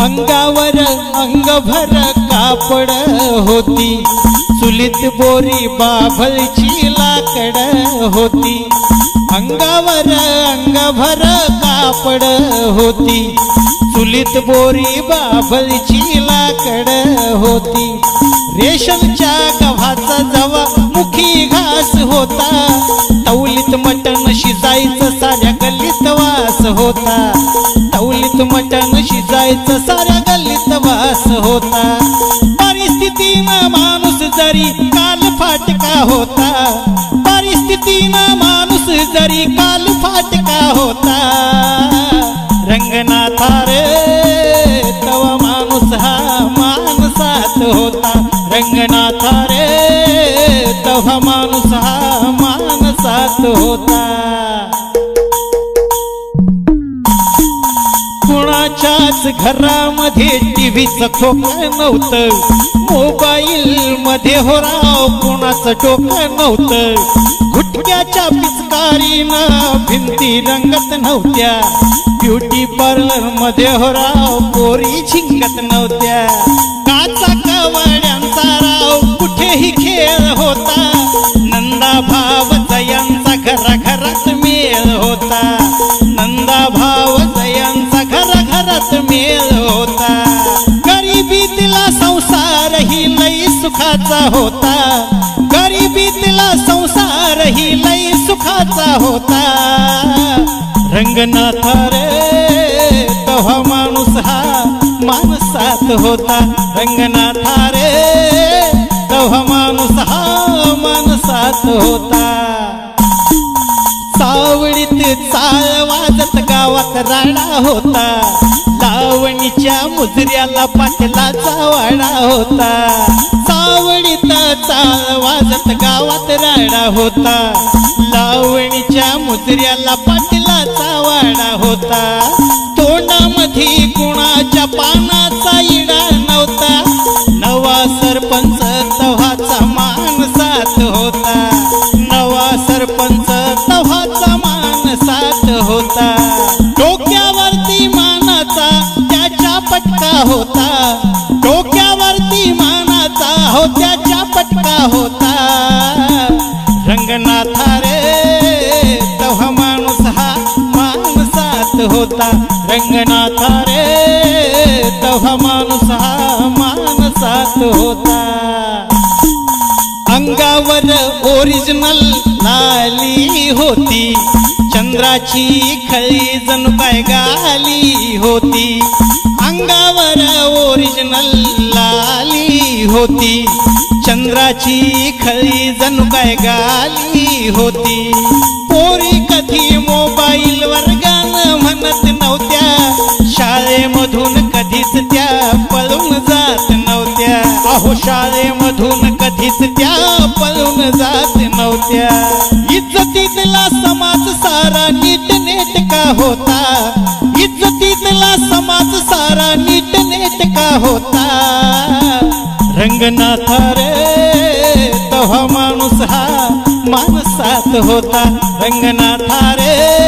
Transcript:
अंगावर अंगभर कापड होती, चुलीत बोरी बाभळची लाकड होती। अंगावर अंगभर कापड होती, चुलीत बोरी बाभळची लाकड होती। रेशमच्या गव्हाचा जवा मुखी घास होता, तवलीत मटण शिजायचं साऱ्या गल्लीत वास होता। तवलीत मटण शिजायचं साऱ्या गल्लीत वास होता। परिस्थितीनं माणूस जरी काल फाटका होता, परिस्थितीनं माणूस जरी काल फाटका होता। रंगनाथा रे तवा माणूस हा माणसात होता, रंगनाथा रे तवा माणूस हा माणसात होता। कुणाच्याच घरामध्ये टीव्हीचं खोकं नव्हतं, मोबाईल मध्ये हो राव कुणाचं डोकं नव्हतं। गुटख्याच्या पिचकारीनं भिंती रंगत नव्हत्या, ब्युटी पार्लर मध्ये हो राव पोरी झिंगत नव्हत्या। काचा कवड्यांचा राव कुठेही खेळ होता, नंदा भाव जयांचा घराघरात मेळ होता। नंदा भाव जयांचा घराघरात मेळ होता। गरिबीतला संसार ही लई सुखाचा होता, गरिबीतला संसार ही लई सुखाचा होता। रंगनाथा रे तवा माणूस हा माणसात होता, रंगनाथा रे तवा माणूस हा माणसात होता। सावळीत चाळ वाजत गावात राडा होता, लावणीच्या मुजऱ्याला पाटलाचा वाडा होता। सावळीत चाळ वाजत गावात राडा होता, लावणीच्या मुजऱ्याला पाटलाचा वाडा होता। तोंडामध्ये कुणाच्या पानाचा इडा नव्हता, नवा सरपंच तव्हाचा माणसात होता। नवा सरपंच तव्हाचा माणसात होता। डोक्यावरती मानाचा त्याच्या पटका होता, डोक्यावरती मानाचा हो त्याच्या पटका होता। रंगनाथा रे तव्हा माणूस हा माणसात होता, रंगनाथा रे तव्हा माणूस हा माणसात होता। अंगावर ओरिजिनल लाली होती, चंद्राची खळी जणू काय गाली होती। अंगावर ओरिजिनल लाली होती, चंद्राची खळी जणू काय गाली होती। पोरी कधी मोबाईल वर गाणं म्हणत नव्हत्या, शाळेमधून कधीच त्या पळून जात नव्हत्या। अहो शाळेमधून कधीच त्या पळून जात नव्हत्या। इज्जतीतला समाज सारा नीटनेटका होता, इज्जतीतला समाज सारा नीटनेटका होता। रंगनाथा रे तव्हा माणूस हा माणसात होता, रंगनाथा रे